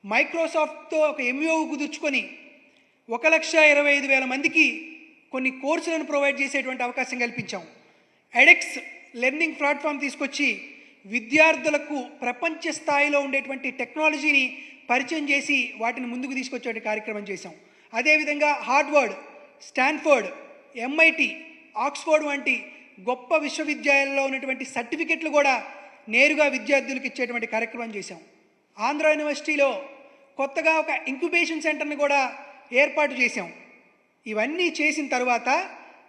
మైక్రోసాఫ్ట్తో ఒక ఎంఓ కుదుర్చుకొని 1,25,000 మందికి కొన్ని కోర్సులను ప్రొవైడ్ చేసేటువంటి అవకాశం కల్పించాం. ఎడెక్స్ లెర్నింగ్ ప్లాట్ఫామ్ తీసుకొచ్చి విద్యార్థులకు ప్రపంచ స్థాయిలో ఉండేటువంటి టెక్నాలజీని పరిచయం చేసి వాటిని ముందుకు తీసుకొచ్చే కార్యక్రమం చేశాం. అదేవిధంగా హార్వర్డ్, స్టాన్ఫోర్డ్, ఎంఐటి, ఆక్స్ఫోర్డ్ వంటి గొప్ప విశ్వవిద్యాలయాల్లో ఉన్నటువంటి సర్టిఫికెట్లు కూడా నేరుగా విద్యార్థులకు ఇచ్చేటువంటి కార్యక్రమం చేశాం. ఆంధ్ర యూనివర్సిటీలో కొత్తగా ఒక ఇంక్యుబేషన్ సెంటర్ని కూడా ఏర్పాటు చేశాం. ఇవన్నీ చేసిన తర్వాత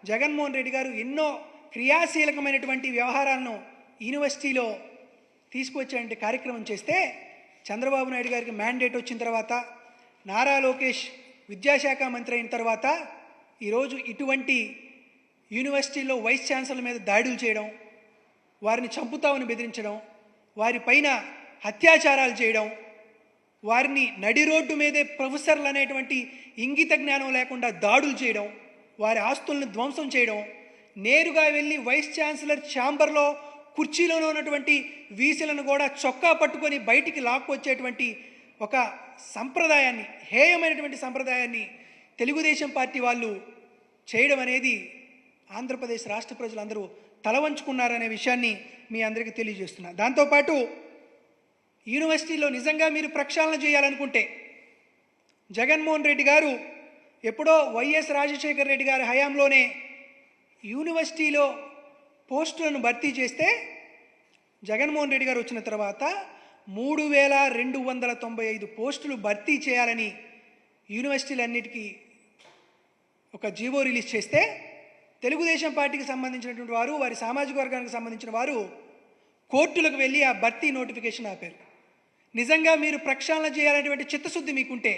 జగన్మోహన్ రెడ్డి గారు ఎన్నో క్రియాశీలకమైనటువంటి వ్యవహారాలను యూనివర్సిటీలో తీసుకువచ్చేటువంటి కార్యక్రమం చేస్తే చంద్రబాబు నాయుడు గారికి మ్యాండేట్ వచ్చిన తర్వాత, నారా లోకేష్ విద్యాశాఖ మంత్రి అయిన తర్వాత ఈరోజు ఇటువంటి యూనివర్సిటీలో వైస్ ఛాన్సలర్ మీద దాడులు చేయడం, వారిని చంపుతామని బెదిరించడం, వారిపైన అత్యాచారాలు చేయడం, వారిని నడి రోడ్డు మీదే ప్రొఫెసర్లు అనేటువంటి ఇంగిత జ్ఞానం లేకుండా దాడులు చేయడం, వారి ఆస్తులను ధ్వంసం చేయడం, నేరుగా వెళ్ళి వైస్ ఛాన్సలర్ ఛాంబర్లో కుర్చీలోనే ఉన్నటువంటి వీసీలను కూడా చొక్కా పట్టుకొని బయటికి లాక్కొచ్చేటువంటి ఒక సంప్రదాయాన్ని, హేయమైనటువంటి సంప్రదాయాన్ని తెలుగుదేశం పార్టీ వాళ్ళు చేయడం అనేది ఆంధ్రప్రదేశ్ రాష్ట్ర ప్రజలందరూ తలవంచుకున్నారనే విషయాన్ని మీ అందరికీ తెలియజేస్తున్నా. దాంతోపాటు యూనివర్సిటీలో నిజంగా మీరు ప్రక్షాళన చేయాలనుకుంటే జగన్మోహన్ రెడ్డి గారు ఎప్పుడో వైఎస్ రాజశేఖర రెడ్డి గారి హయాంలోనే యూనివర్సిటీలో పోస్టులను భర్తీ చేస్తే జగన్మోహన్ రెడ్డి గారు వచ్చిన తర్వాత 3,295 పోస్టులు భర్తీ చేయాలని యూనివర్సిటీలన్నిటికీ ఒక జీవో రిలీజ్ చేస్తే తెలుగుదేశం పార్టీకి సంబంధించినటువంటి వారు, వారి సామాజిక వర్గానికి సంబంధించిన వారు కోర్టులకు వెళ్ళి ఆ భర్తీ నోటిఫికేషన్ ఆపారు. నిజంగా మీరు ప్రక్షాళన చేయాలనేటువంటి చిత్తశుద్ధి మీకుంటే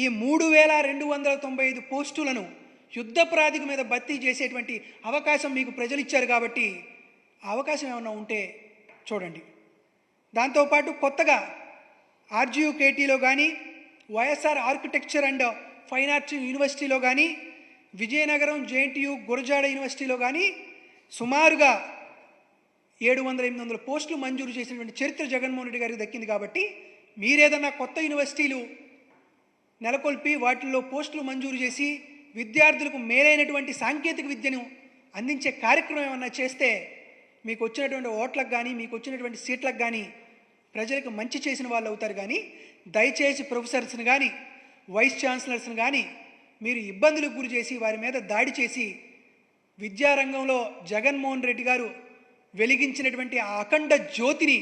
ఈ 3,295 పోస్టులను యుద్ధ ప్రాతిపదిక మీద భర్తీ చేసేటువంటి అవకాశం మీకు ప్రజలు ఇచ్చారు కాబట్టి ఆ అవకాశం ఏమన్నా ఉంటే చూడండి. దాంతోపాటు కొత్తగా ఆర్జీయూకేటీలో కానీ, YSR architecture and fine arts యూనివర్సిటీలో కానీ, విజయనగరం జేఎన్టీయూ గురజాడ యూనివర్సిటీలో కానీ సుమారుగా 700-800 పోస్టులు మంజూరు చేసినటువంటి చరిత్ర జగన్మోహన్ రెడ్డి గారికి దక్కింది. కాబట్టి మీరేదన్నా కొత్త యూనివర్సిటీలు నెలకొల్పి వాటిల్లో పోస్టులు మంజూరు చేసి విద్యార్థులకు మేలైనటువంటి సాంకేతిక విద్యను అందించే కార్యక్రమం ఏమన్నా చేస్తే మీకు వచ్చినటువంటి ఓట్లకు కానీ, మీకు వచ్చినటువంటి సీట్లకు కానీ ప్రజలకు మంచి చేసిన వాళ్ళు అవుతారు. కానీ దయచేసి ప్రొఫెసర్స్ని కానీ, వైస్ ఛాన్సలర్స్ని కానీ మీరు ఇబ్బందులకు గురి చేసి వారి మీద దాడి చేసి విద్యారంగంలో జగన్మోహన్ రెడ్డి గారు వెలిగించినటువంటి ఆ అఖండ జ్యోతిని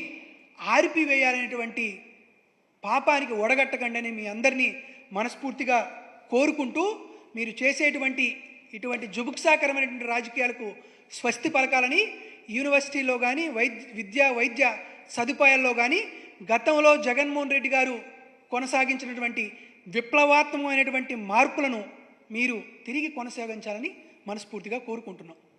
ఆర్పివేయాలనేటువంటి పాపానికి ఒడగట్టకండి అని మీ అందరినీ మనస్ఫూర్తిగా కోరుకుంటూ, మీరు చేసేటువంటి ఇటువంటి జుగుప్సాకరమైనటువంటి రాజకీయాలకు స్వస్తి పలకాలని యూనివర్సిటీలో కానీ, వైద్య సదుపాయాల్లో కానీ గతంలో జగన్మోహన్ రెడ్డి గారు కొనసాగించినటువంటి విప్లవాత్మకమైనటువంటి మార్పులను మీరు తిరిగి కొనసాగించాలని మనస్ఫూర్తిగా కోరుకుంటున్నాం.